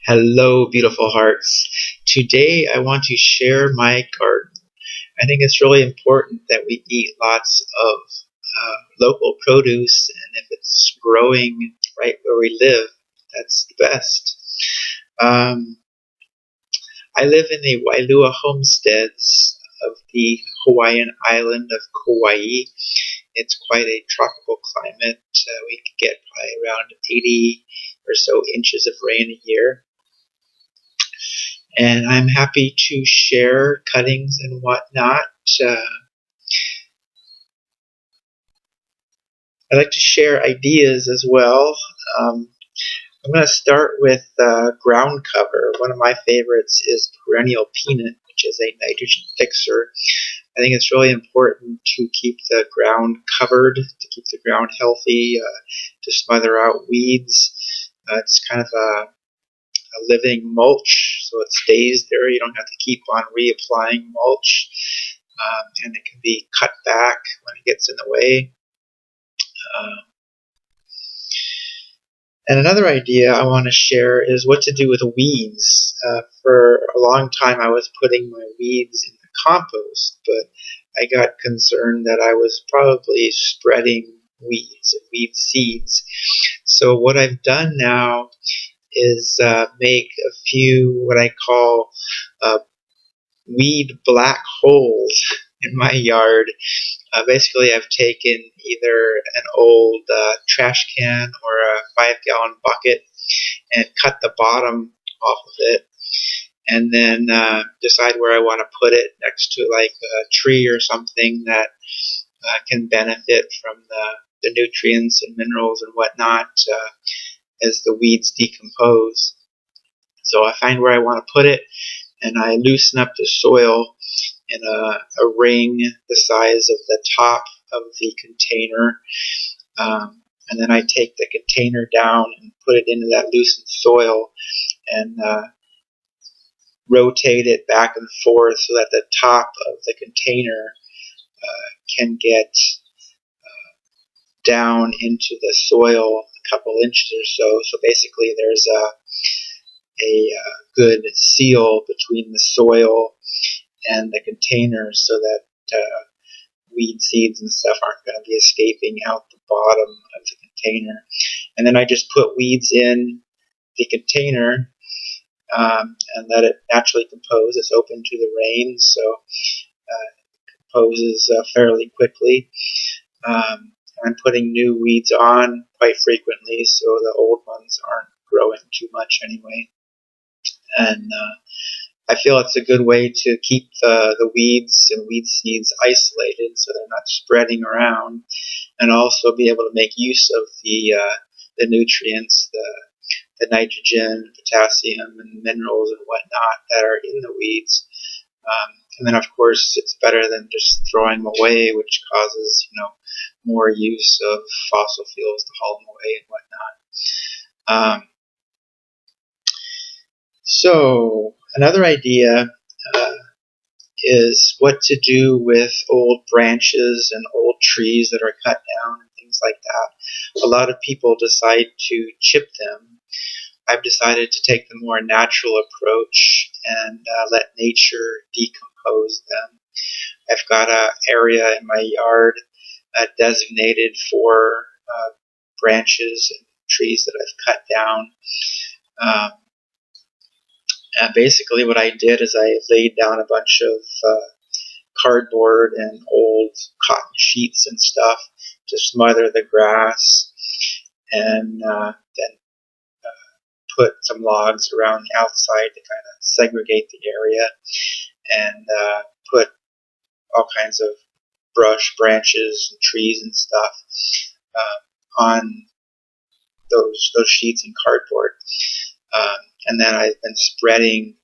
Hello, beautiful hearts. Today I want to share my garden. I think it's really important that we eat lots of local produce, and if it's growing right where we live, that's the best. Um, I live in the Wailua Homesteads of the Hawaiian island of Kauai. It's quite a tropical climate. We get probably around 80 or so inches of rain a year. And I'm happy to share cuttings and whatnot. Uh, I like to share ideas as well. Um, I'm going to start with ground cover. One of my favorites is perennial peanut, which is a nitrogen fixer. I think it's really important to keep the ground covered, to keep the ground healthy, to smother out weeds. It's kind of a living mulch, so it stays there. You don't have to keep on reapplying mulch, and it can be cut back when it gets in the way. And another idea I want to share is what to do with weeds. For a long time, I was putting my weeds in the compost, but I got concerned that I was probably spreading weeds and weed seeds. So what I've done now is make a few what I call weed black holes in my yard. Basically, I've taken either an old trash can or a 5-gallon bucket and cut the bottom off of it, and then decide where I want to put it next to like a tree or something that can benefit from the nutrients and minerals and whatnot as the weeds decompose. So I find where I want to put it, and I loosen up the soil in a ring the size of the top of the container. And then I take the container down and put it into that loosened soil and rotate it back and forth so that the top of the container can get down into the soil a couple inches or so. So basically there's a good seal between the soil and the container so that weed seeds and stuff aren't going to be escaping out the bottom of the container. And then I just put weeds in the container and let it naturally compose. It's open to the rain, so it composes fairly quickly. I'm putting new weeds on quite frequently, so the old ones aren't growing too much anyway. And I feel it's a good way to keep the weeds and weed seeds isolated so they're not spreading around, and also be able to make use of the nutrients, the nitrogen, potassium, and minerals and whatnot that are in the weeds. And then, of course, it's better than just throwing them away, which causes more use of fossil fuels to haul them away and whatnot. So another idea is what to do with old branches and old trees that are cut down and things like that. A lot of people decide to chip them. I've decided to take the more natural approach and let nature decompose them. I've got an area in my yard designated for branches and trees that I've cut down. And basically what I did is I laid down a bunch of cardboard and old cotton sheets and stuff to smother the grass, and then put some logs around the outside to kind of segregate the area, and put all kinds of brush, branches, and trees and stuff on those sheets and cardboard. And then I've been spreading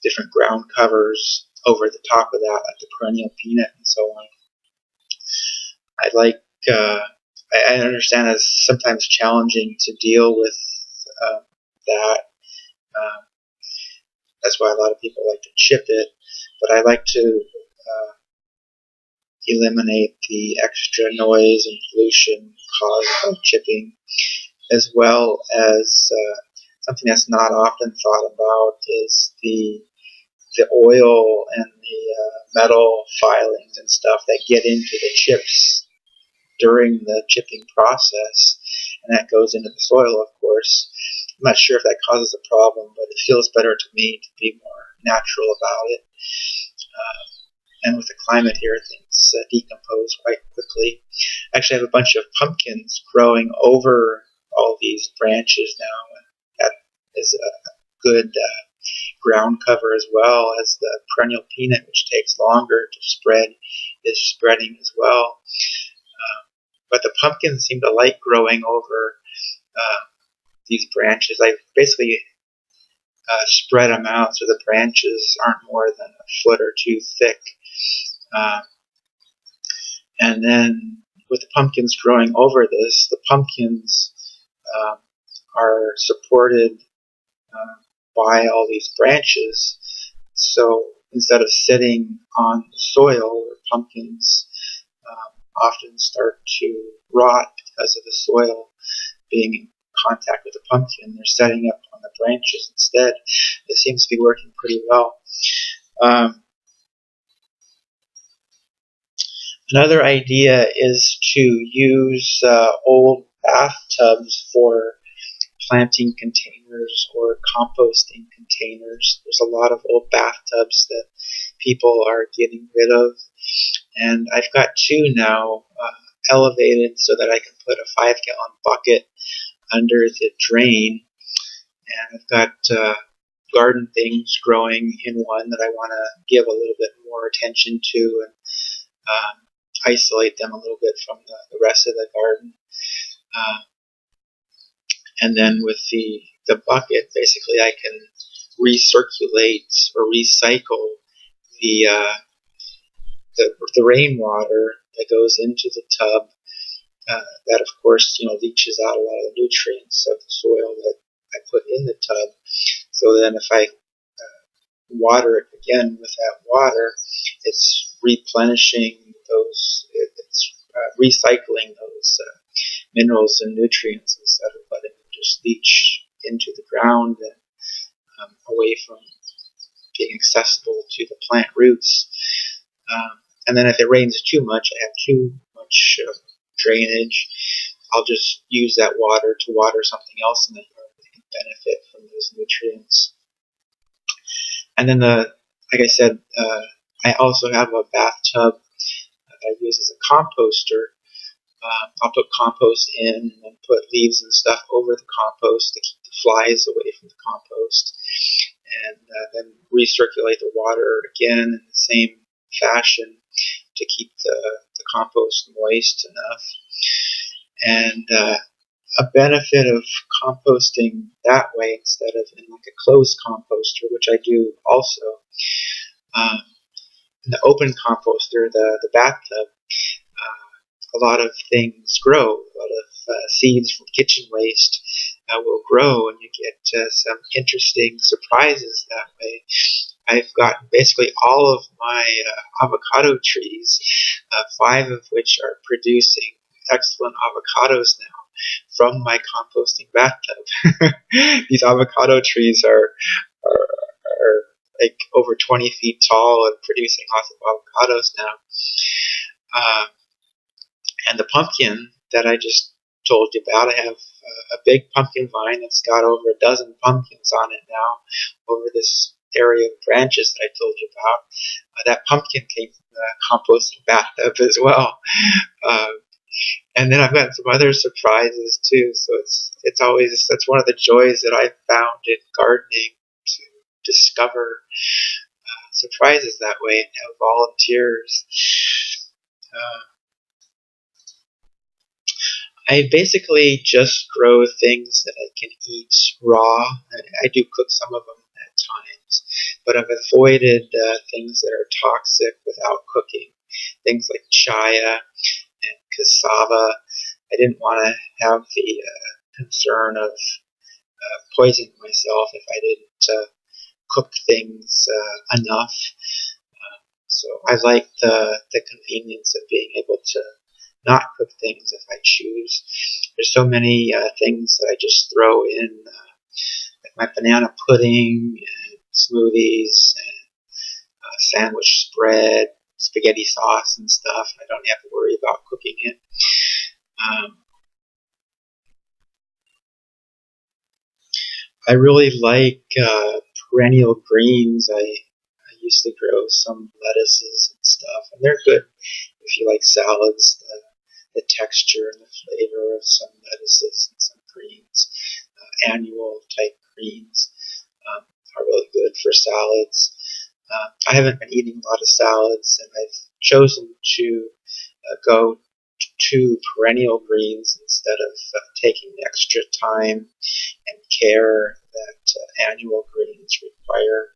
different ground covers over the top of that, like the perennial peanut and so on. I understand it's sometimes challenging to deal with that. That's why a lot of people like to chip it, but I like to eliminate the extra noise and pollution caused by chipping, as well as something that's not often thought about is the oil and the metal filings and stuff that get into the chips during the chipping process, and that goes into the soil, of course. I'm not sure if that causes a problem, but it feels better to me to be more natural about it. And with the climate here, things decompose quite quickly. I actually have a bunch of pumpkins growing over all these branches now, and that is a good ground cover, as well as the perennial peanut, which takes longer to spread, is spreading as well. But the pumpkins seem to like growing over these branches. I basically spread them out so the branches aren't more than a foot or two thick. And then with the pumpkins growing over this, the pumpkins are supported by all these branches. So instead of sitting on the soil, where pumpkins often start to rot because of the soil being in contact with the pumpkin, they're setting up on the branches instead. It seems to be working pretty well. Another idea is to use old bathtubs for planting containers or composting containers. There's a lot of old bathtubs that people are getting rid of, and I've got two now elevated so that I can put a 5-gallon bucket under the drain, and I've got garden things growing in one that I want to give a little bit more attention to and isolate them a little bit from the rest of the garden. And then with the bucket, basically I can recirculate or recycle the rainwater that goes into the tub. That, of course, leaches out a lot of the nutrients of the soil that I put in the tub. So then if I water it again with that water, it's replenishing those, it's recycling those minerals and nutrients instead of letting them just leach into the ground and away from being accessible to the plant roots. And then if it rains too much, I have too much drainage, I'll just use that water to water something else in the yard that can benefit from those nutrients. And then, like I said, I also have a bathtub that I use as a composter. I'll put compost in and then put leaves and stuff over the compost to keep the flies away from the compost, and then recirculate the water again in the same fashion to keep the compost moist enough. And a benefit of composting that way instead of in like a closed composter, which I do also, in the open composter, the bathtub, a lot of things grow. A lot of seeds from kitchen waste will grow, and you get some interesting surprises that way. I've gotten basically all of my avocado trees, 5 of which are producing excellent avocados now from my composting bathtub. These avocado trees are like over 20 feet tall and producing lots of avocados now. And the pumpkin that I just told you about, I have a big pumpkin vine that's got over a dozen pumpkins on it now over this area of branches that I told you about. That pumpkin came from the composting bathtub as well. And then I've got some other surprises too. So it's always, that's one of the joys that I've found in gardening, to discover surprises that way and have volunteers. I basically just grow things that I can eat raw. I do cook some of them at times, but I've avoided things that are toxic without cooking. Things like chia and cassava. I didn't want to have the concern of poisoning myself if I didn't cook things enough. So I like the convenience of being able to not cook things if I choose. There's so many things that I just throw in my banana pudding and smoothies and sandwich spread, spaghetti sauce and stuff. I don't have to worry about cooking it. I really like perennial greens. I used to grow some lettuces and stuff, and they're good if you like salads. The texture and the flavor of some lettuces and some greens, annual type greens, are really good for salads. I haven't been eating a lot of salads, and I've chosen to go to perennial greens instead of taking extra time and care that annual greens require.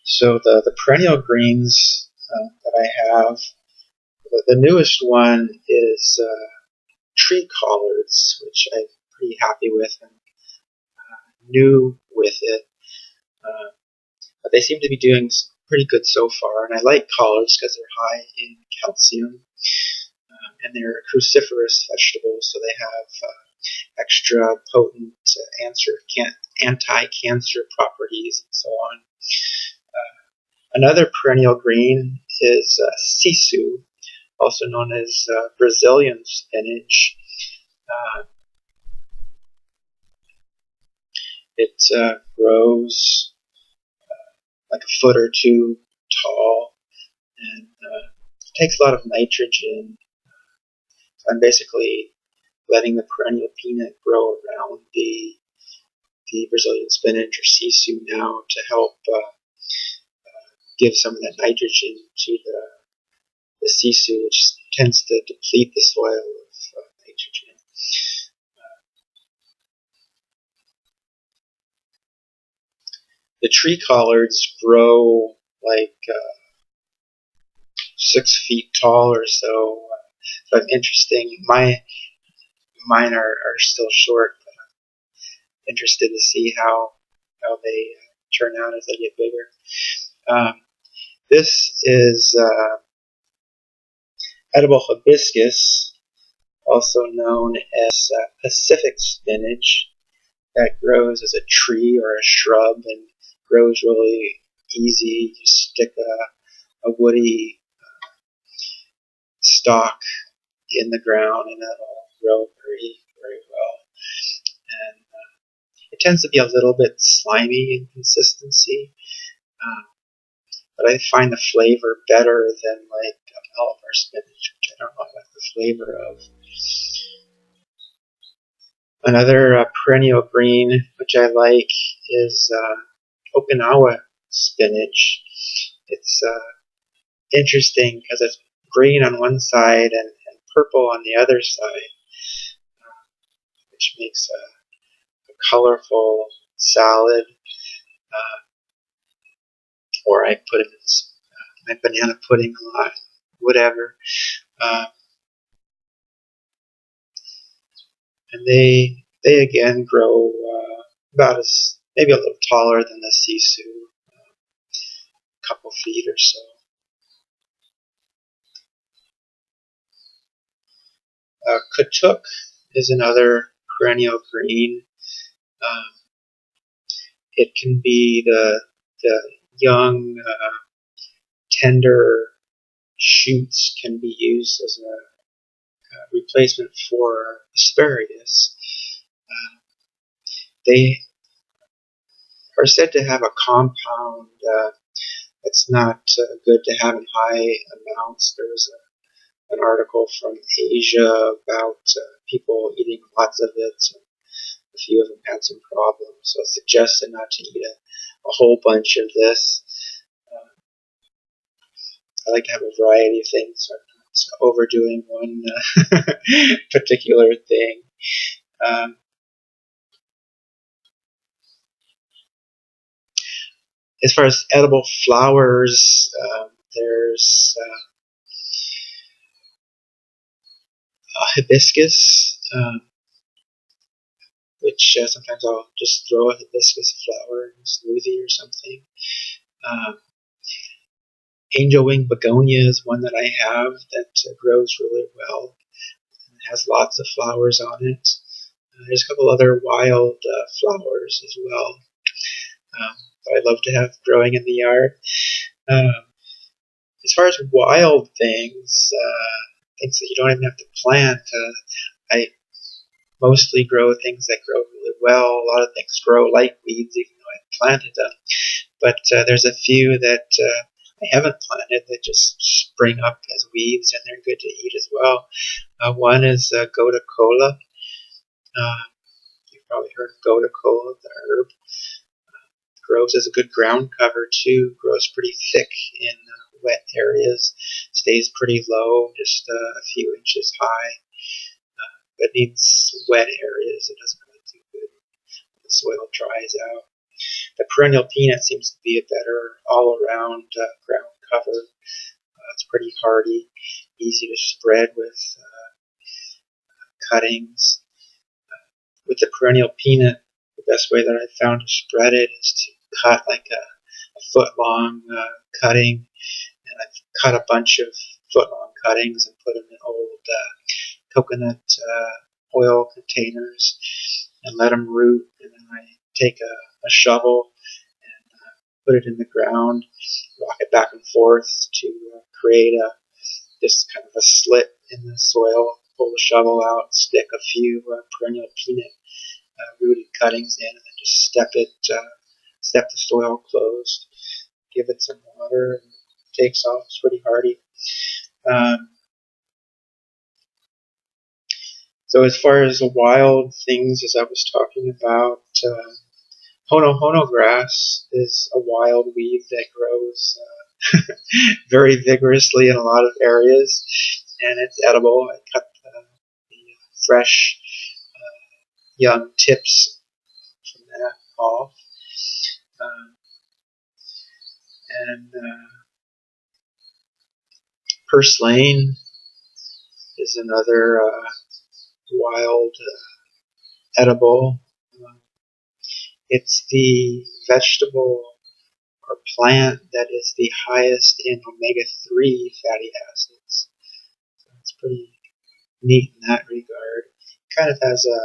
So the perennial greens that I have, the newest one is tree collards, which I'm pretty happy with and new with it. But they seem to be doing pretty good so far, and I like collards because they're high in calcium, and they're cruciferous vegetables, so they have extra potent anti-cancer properties and so on. Another perennial green is sisu, also known as Brazilian spinach. It grows like a foot or two tall, and takes a lot of nitrogen. So I'm basically letting the perennial peanut grow around the Brazilian spinach or sisu now to help give some of that nitrogen to the sisu, which tends to deplete the soil of nitrogen. The tree collards grow like 6 feet tall or so. So I'm interesting. Mine are still short. But I'm interested to see how they turn out as they get bigger. This is edible hibiscus, also known as Pacific spinach, that grows as a tree or a shrub and grows really easy. You stick a woody stalk in the ground and that'll grow very, very well. And it tends to be a little bit slimy in consistency, but I find the flavor better than like Malabar spinach, which I don't know what the flavor of. Another perennial green which I like is Okinawa spinach. It's interesting because it's green on one side and purple on the other side, which makes a colorful salad. Or I put it in my banana pudding a lot, whatever. And they again grow about maybe a little taller than the sisu, a couple feet or so. Katuk is another perennial green. It can be the young, tender shoots can be used as a replacement for asparagus. They are said to have a compound that's not good to have in high amounts. There was an article from Asia about people eating lots of it. So a few of them had some problems, so it's suggested not to eat a whole bunch of this. I like to have a variety of things, so I'm not overdoing one particular thing. As far as edible flowers, there's hibiscus, which sometimes I'll just throw a hibiscus flower in a smoothie or something. Angel wing begonia is one that I have that grows really well and has lots of flowers on it. There's a couple other wild flowers as well that I love to have growing in the yard. Um, as far as wild things, things that you don't even have to plant, I mostly grow things that grow really well. A lot of things grow like weeds, even though I planted them. But there's a few that I haven't planted that just spring up as weeds, and they're good to eat as well. One is gotu kola. You've probably heard of gotu kola, the herb. Grows as a good ground cover too. Grows pretty thick in wet areas. Stays pretty low, just a few inches high. But needs wet areas. It doesn't really do good when the soil dries out. The perennial peanut seems to be a better all-around ground cover. It's pretty hardy, easy to spread with cuttings. With the perennial peanut, the best way that I've found to spread it is to cut like a foot-long cutting. And I've cut a bunch of foot-long cuttings and put them in old coconut oil containers and let them root. And then I take a shovel and put it in the ground, rock it back and forth to create just kind of a slit in the soil, pull the shovel out, stick a few perennial peanut rooted cuttings in, and then just step the soil closed, give it some water, and it takes off. It's pretty hardy. So as far as the wild things, as I was talking about, hono grass is a wild weed that grows very vigorously in a lot of areas, and it's edible. I cut the fresh young tips from that off. And purslane is another wild edible. It's the vegetable or plant that is the highest in omega-3 fatty acids. So it's pretty neat in that regard. It kind of has a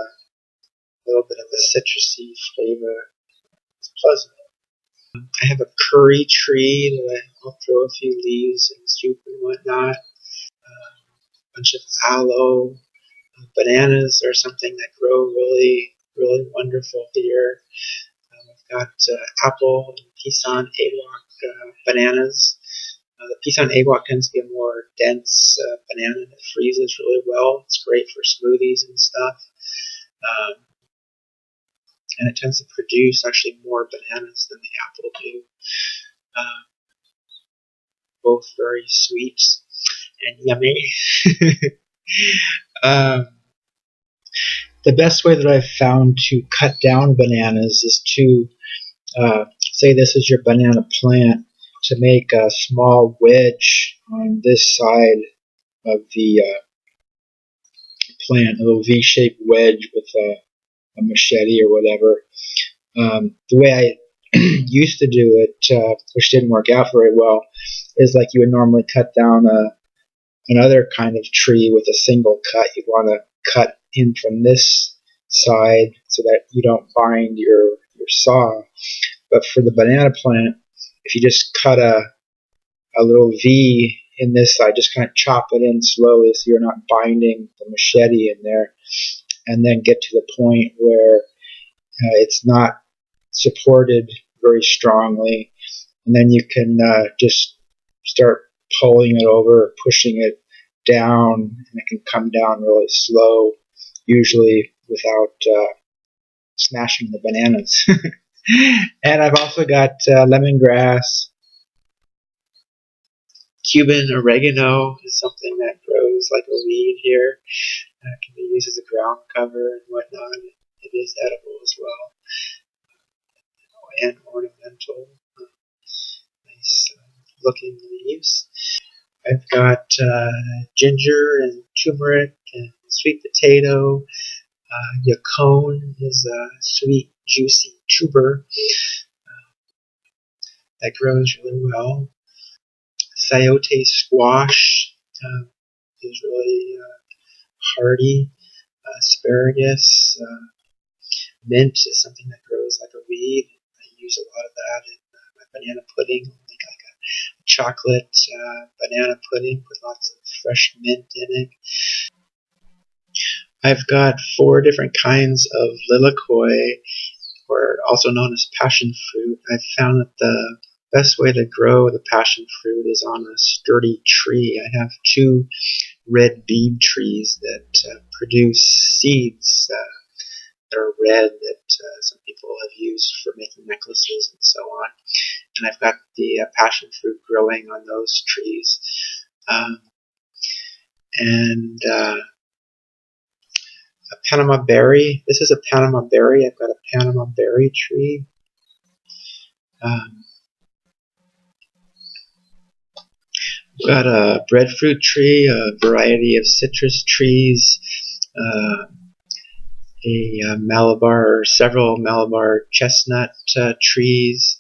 little bit of a citrusy flavor. It's pleasant. I have a curry tree that I'll throw a few leaves in soup and whatnot. A bunch of aloe. Bananas are something that grow really, really wonderful here. I've got apple and Pisan Awak bananas. The Pisan Awak tends to be a more dense banana that freezes really well. It's great for smoothies and stuff. And it tends to produce actually more bananas than the apple do. Both very sweet and yummy. The best way that I've found to cut down bananas is to say this is your banana plant, to make a small wedge on this side of the plant, a little V-shaped wedge with a machete or whatever. The way I used to do it, which didn't work out very well, is like you would normally cut down another kind of tree with a single cut. You'd want to cut in from this side so that you don't bind your saw. But for the banana plant, if you just cut a little V in this side, just kind of chop it in slowly so you're not binding the machete in there, and then get to the point where it's not supported very strongly, and then you can just start pulling it over, pushing it down, and it can come down really slow, usually without smashing the bananas. And I've also got lemongrass. Cuban oregano is something that grows like a weed here. It can be used as a ground cover and whatnot. It is edible as well, and ornamental. Nice looking leaves. I've got ginger and turmeric and sweet potato. Yacone is a sweet, juicy tuber that grows really well. Sayote squash is really hardy. asparagus. Mint is something that grows like a weed. I use a lot of that in my banana pudding. I make like a chocolate banana pudding with lots of fresh mint in it. I've got 4 different kinds of lilikoi, or also known as passion fruit. I've found that the best way to grow the passion fruit is on a sturdy tree. I have 2 red bead trees that produce seeds that are red that some people have used for making necklaces and so on. And I've got the passion fruit growing on those trees. And a Panama berry. This is a Panama berry. I've got a Panama berry tree. I've got a breadfruit tree, a variety of citrus trees, several Malabar chestnut trees.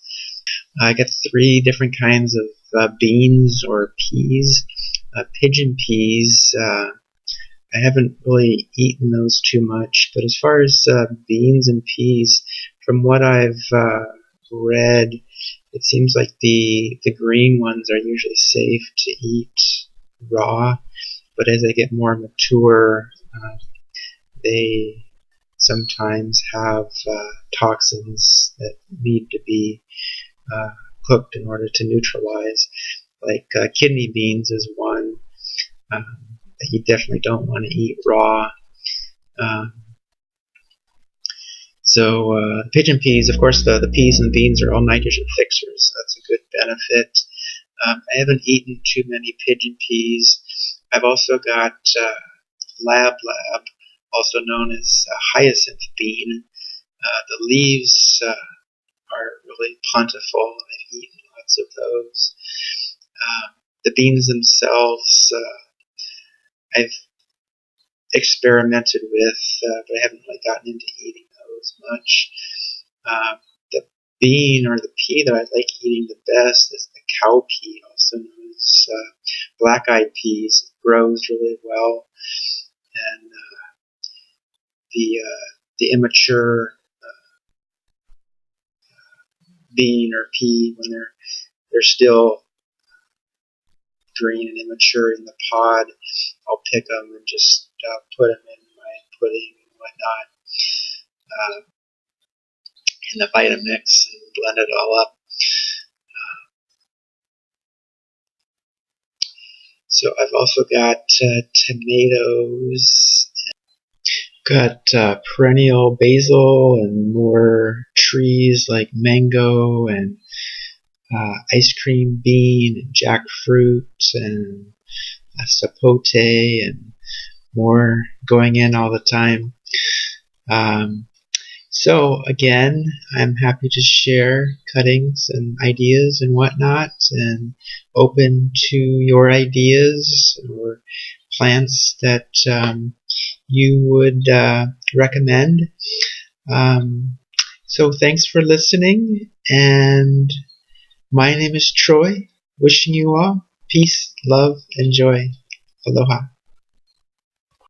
I got 3 different kinds of beans or peas. Pigeon peas. I haven't really eaten those too much, but as far as beans and peas, from what I've read, it seems like the green ones are usually safe to eat raw, but as they get more mature, they sometimes have toxins that need to be cooked in order to neutralize. Like kidney beans is one that you definitely don't want to eat raw. So pigeon peas, of course, the peas and beans are all nitrogen fixers. That's a good benefit. I haven't eaten too many pigeon peas. I've also got lab, also known as hyacinth bean. The leaves are really plentiful. I've eaten lots of those. The beans themselves, I've experimented with, but I haven't really gotten into eating those much. The bean or the pea that I like eating the best is the cowpea, also known as black-eyed peas. It grows really well, and the immature bean or pea, when they're still green and immature in the pod, I'll pick them and just put them in my pudding and whatnot in the Vitamix and blend it all up. So I've also got tomatoes, got perennial basil and more trees like mango and ice cream bean and jackfruit and sapote and more going in all the time. So again, I'm happy to share cuttings and ideas and whatnot, and open to your ideas or plants that you would recommend. So thanks for listening, and my name is Troy, wishing you all peace, love, and joy. Aloha.